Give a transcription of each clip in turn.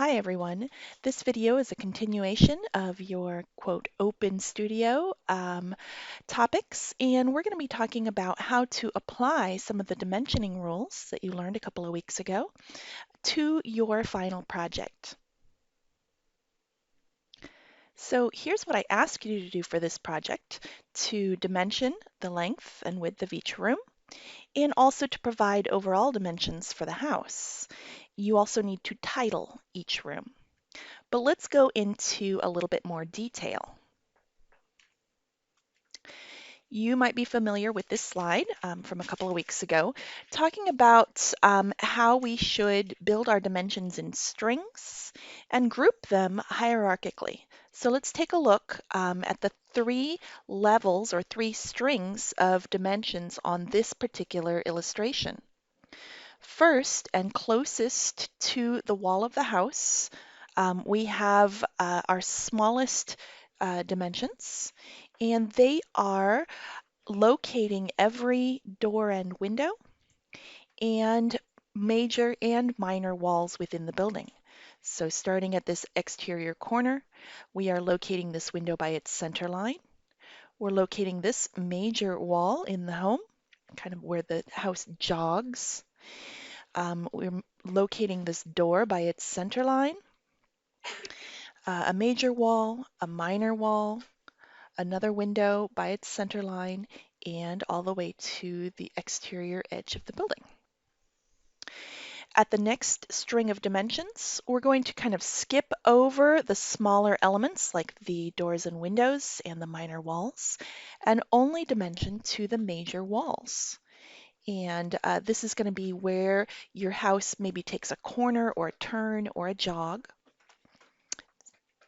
Hi everyone. This video is a continuation of your quote open studio topics, and we're going to be talking about how to apply some of the dimensioning rules that you learned a couple of weeks ago to your final project. So here's what I ask you to do for this project: to dimension the length and width of each room, and also to provide overall dimensions for the house. You also need to title each room. But let's go into a little bit more detail. You might be familiar with this slide from a couple of weeks ago, talking about how we should build our dimensions in strings and group them hierarchically. So let's take a look at the three levels or three strings of dimensions on this particular illustration. First and closest to the wall of the house, we have our smallest dimensions, and they are locating every door and window and major and minor walls within the building. So starting at this exterior corner, we are locating this window by its center line. We're locating this major wall in the home, kind of where the house jogs. We're locating this door by its center line, a major wall, a minor wall, another window by its center line, and all the way to the exterior edge of the building. At the next string of dimensions, we're going to kind of skip over the smaller elements like the doors and windows and the minor walls, and only dimension to the major walls. And this is going to be where your house maybe takes a corner or a turn or a jog.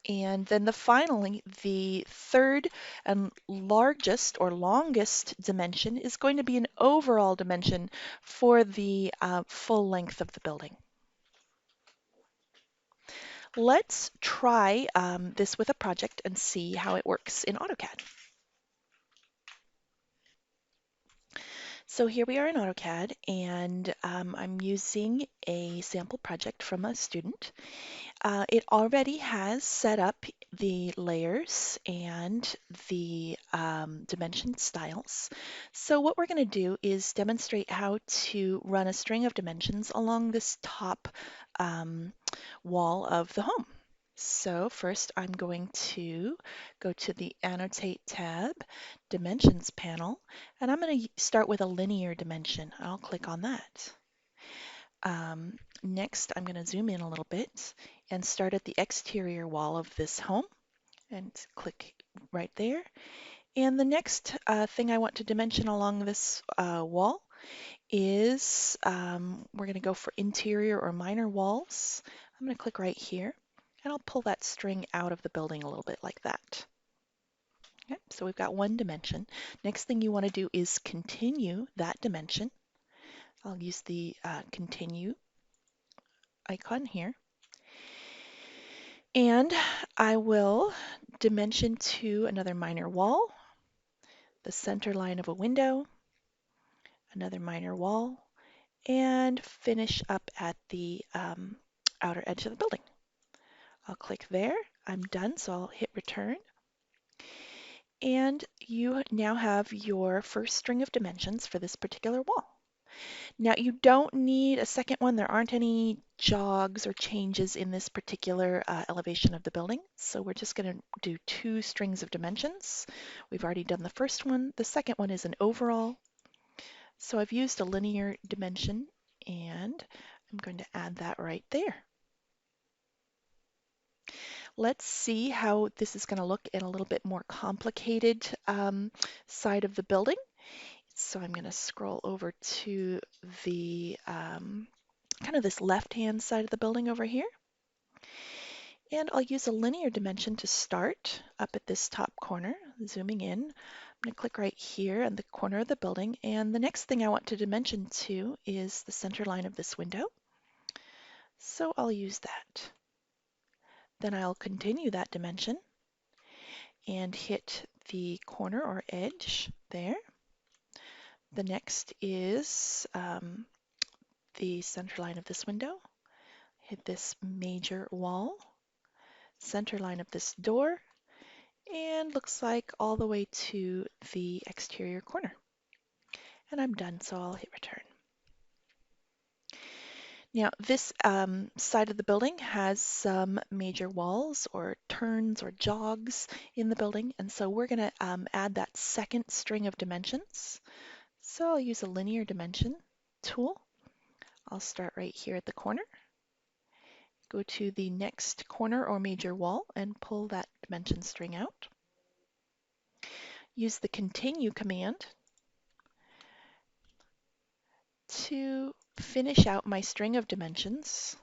And then finally, the third and largest or longest dimension is going to be an overall dimension for the full length of the building. Let's try this with a project and see how it works in AutoCAD. So here we are in AutoCAD, and I'm using a sample project from a student. It already has set up the layers and the dimension styles. So what we're going to do is demonstrate how to run a string of dimensions along this top wall of the home. So first I'm going to go to the Annotate tab, Dimensions panel, and I'm going to start with a linear dimension. I'll click on that. Next, I'm going to zoom in a little bit and start at the exterior wall of this home and click right there. And the next thing I want to dimension along this wall is we're going to go for interior or minor walls. I'm going to click right here, and I'll pull that string out of the building a little bit like that. Okay, so we've got one dimension. Next thing you want to do is continue that dimension. I'll use the continue icon here. And I will dimension to another minor wall, the center line of a window, another minor wall, and finish up at the outer edge of the building. I'll click there. I'm done, so I'll hit return. And you now have your first string of dimensions for this particular wall. Now you don't need a second one. There aren't any jogs or changes in this particular elevation of the building. So we're just going to do two strings of dimensions. We've already done the first one. The second one is an overall. So I've used a linear dimension, and I'm going to add that right there. Let's see how this is going to look in a little bit more complicated side of the building. So I'm going to scroll over to the kind of this left-hand side of the building over here. And I'll use a linear dimension to start up at this top corner, zooming in. I'm going to click right here in the corner of the building. And the next thing I want to dimension to is the center line of this window. So I'll use that. Then I'll continue that dimension and hit the corner or edge there. The next is the center line of this window. hit this major wall, center line of this door, and looks like all the way to the exterior corner. And I'm done, so I'll hit return. Now, this side of the building has some major walls or turns or jogs in the building, and so we're going to add that second string of dimensions. So I'll use a linear dimension tool. I'll start right here at the corner, go to the next corner or major wall, and pull that dimension string out. Use the continue command to finish out my string of dimensions.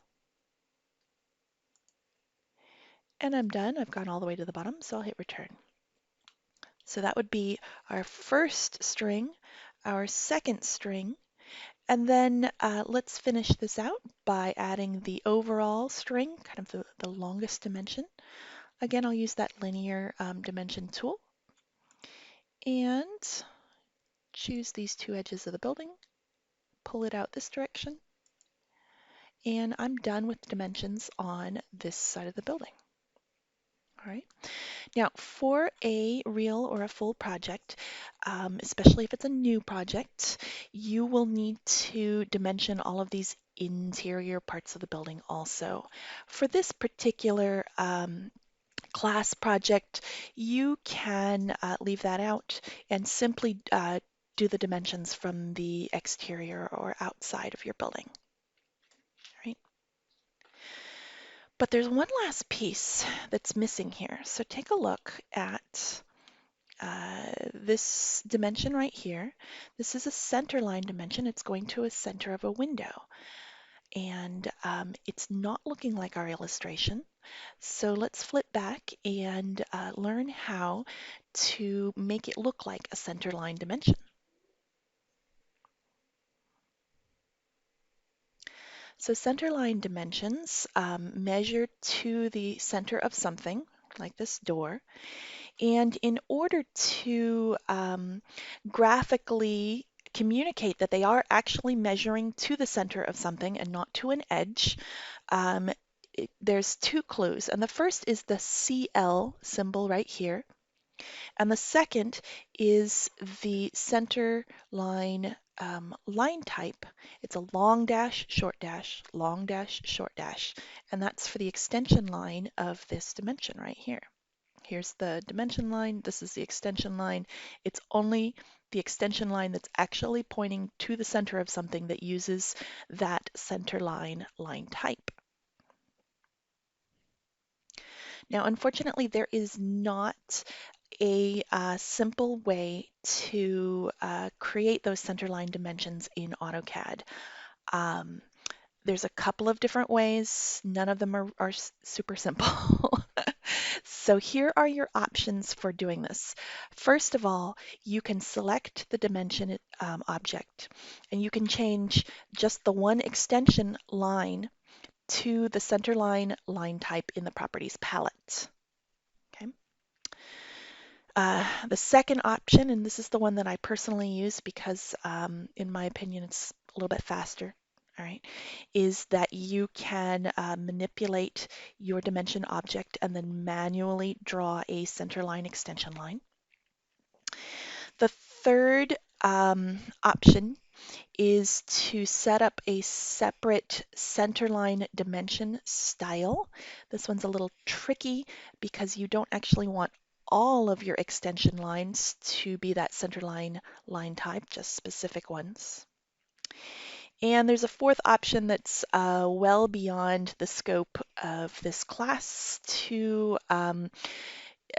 And I'm done. I've gone all the way to the bottom, so I'll hit return. So that would be our first string, our second string, and then let's finish this out by adding the overall string, kind of the longest dimension. Again, I'll use that linear dimension tool and choose these two edges of the building, pull it out this direction, and I'm done with dimensions on this side of the building. All right. Now, for a real or a full project, especially if it's a new project, you will need to dimension all of these interior parts of the building also. For this particular class project, you can leave that out and simply do the dimensions from the exterior or outside of your building. Right? But there's one last piece that's missing here. So take a look at this dimension right here. This is a center line dimension. It's going to a center of a window. And it's not looking like our illustration. So let's flip back and learn how to make it look like a center line dimension. So center line dimensions measure to the center of something, like this door. And in order to graphically communicate that they are actually measuring to the center of something and not to an edge, there's two clues. And the first is the CL symbol right here. And the second is the center line line type. It's a long dash, short dash, long dash, short dash. And that's for the extension line of this dimension right here. Here's the dimension line. This is the extension line. It's only the extension line that's actually pointing to the center of something that uses that center line line type. Now, unfortunately, there is not a simple way to create those centerline dimensions in AutoCAD. There's a couple of different ways. None of them are super simple. So here are your options for doing this. First of all, you can select the dimension object, and you can change just the one extension line to the centerline line type in the Properties palette. Okay. The second option, and this is the one that I personally use because in my opinion it's a little bit faster, all right, is that you can manipulate your dimension object and then manually draw a centerline extension line. The third option is to set up a separate centerline dimension style. This one's a little tricky because you don't actually want all of your extension lines to be that centerline line type, just specific ones. And there's a fourth option that's well beyond the scope of this class to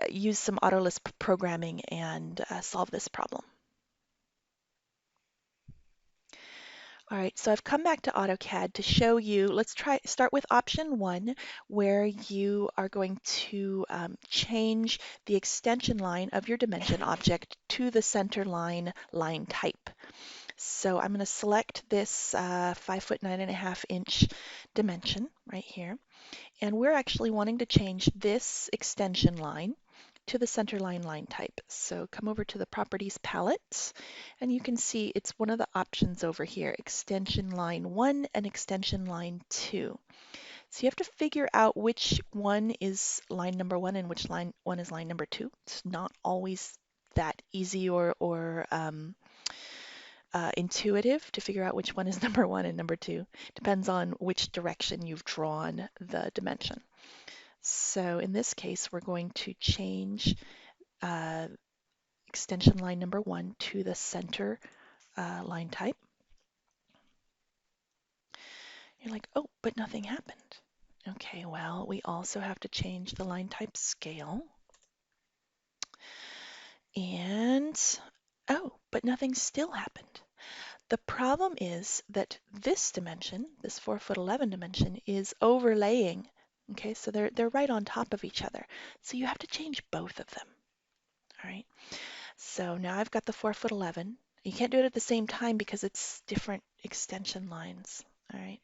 use some Autolisp programming and solve this problem. All right, so I've come back to AutoCAD to show you, let's start with option one, where you are going to change the extension line of your dimension object to the center line line type. So I'm going to select this 5 foot 9.5 inch dimension right here, and we're actually wanting to change this extension line to the centerline line type. So come over to the Properties palette, and you can see it's one of the options over here, extension line 1 and extension line 2. So you have to figure out which one is line number one and which line one is line number two. It's not always that easy or intuitive to figure out which one is number one and number two. Depends on which direction you've drawn the dimension. So in this case, we're going to change uh, extension line number one to the center line type. You're like, oh, but nothing happened. Okay, well, we also have to change the line type scale. And, oh, but nothing still happened. The problem is that this dimension, this 4'11" dimension, is overlaying. Okay, so they're right on top of each other. So you have to change both of them. All right. So now I've got the 4'11". You can't do it at the same time because it's different extension lines. All right.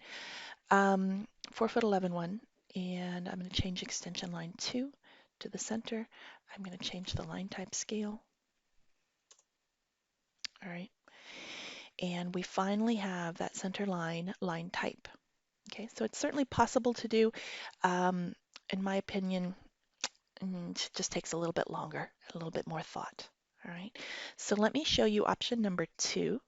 4'11" one, and I'm going to change extension line 2 to the center. I'm going to change the line type scale. All right. And we finally have that center line type. Okay, so it's certainly possible to do. In my opinion, it just takes a little bit longer, a little bit more thought. All right, so let me show you option number 2.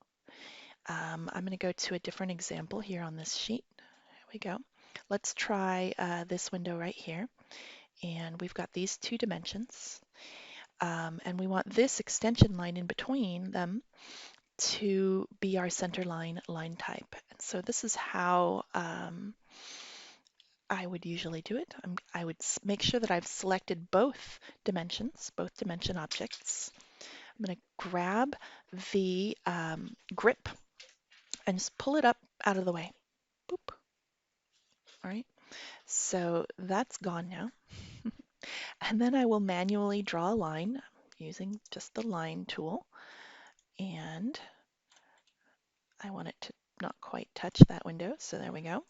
I'm going to go to a different example here on this sheet. Here we go. Let's try this window right here. And we've got these two dimensions. And we want this extension line in between them to be our center line type. And so this is how I would usually do it. I would make sure that I've selected both dimensions, both dimension objects. I'm going to grab the grip and just pull it up out of the way. Boop. All right, so that's gone now. And then I will manually draw a line using just the line tool. And I want it to not quite touch that window, so there we go.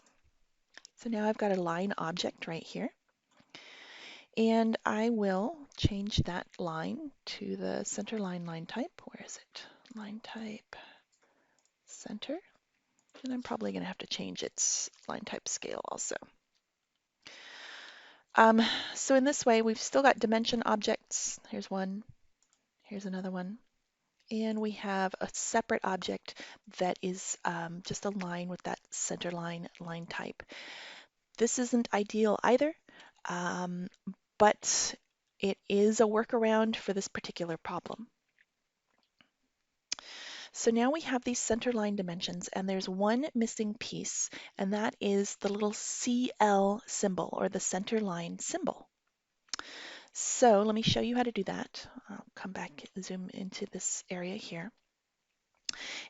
So now I've got a line object right here. And I will change that line to the center line type. Where is it? Line type, center. And I'm probably going to have to change its line type scale also. So in this way, we've still got dimension objects. Here's one, here's another one. And we have a separate object that is just a line with that center line type. This isn't ideal either, but it is a workaround for this particular problem. So now we have these center line dimensions, and there's one missing piece, and that is the little CL symbol, or the center line symbol. So let me show you how to do that. I'll come back, zoom into this area here.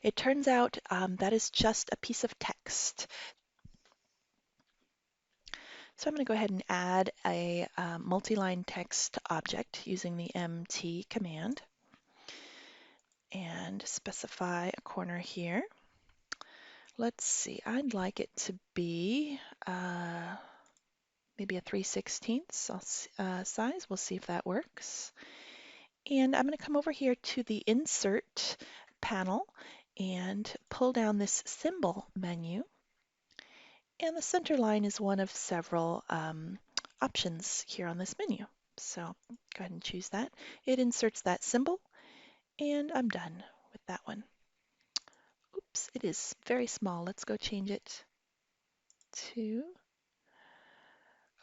It turns out that is just a piece of text. So I'm going to go ahead and add a multi-line text object using the MT command and specify a corner here. Let's see, I'd like it to be maybe a 3/16 size. We'll see if that works. And I'm going to come over here to the Insert panel and pull down this symbol menu. And the center line is one of several options here on this menu. So go ahead and choose that. It inserts that symbol, and I'm done with that one. Oops, it is very small. Let's go change it to,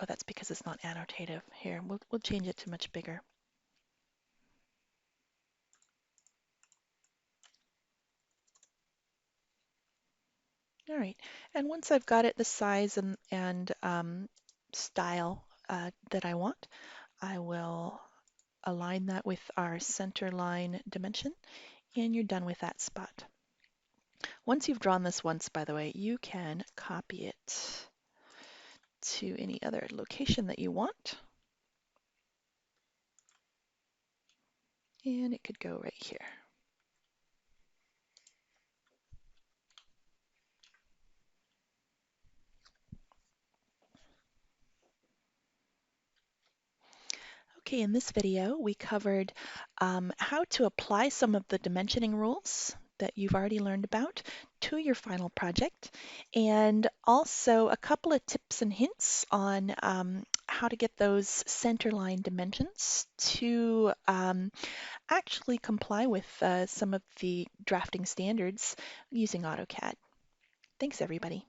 oh, that's because it's not annotative. Here, we'll change it to much bigger. All right, and once I've got it the size and style that I want, I will align that with our center line dimension, and you're done with that spot. Once you've drawn this once, by the way, you can copy it to any other location that you want. And it could go right here. Okay, in this video, we covered how to apply some of the dimensioning rules that you've already learned about to your final project, and also a couple of tips and hints on how to get those centerline dimensions to actually comply with some of the drafting standards using AutoCAD. Thanks, everybody.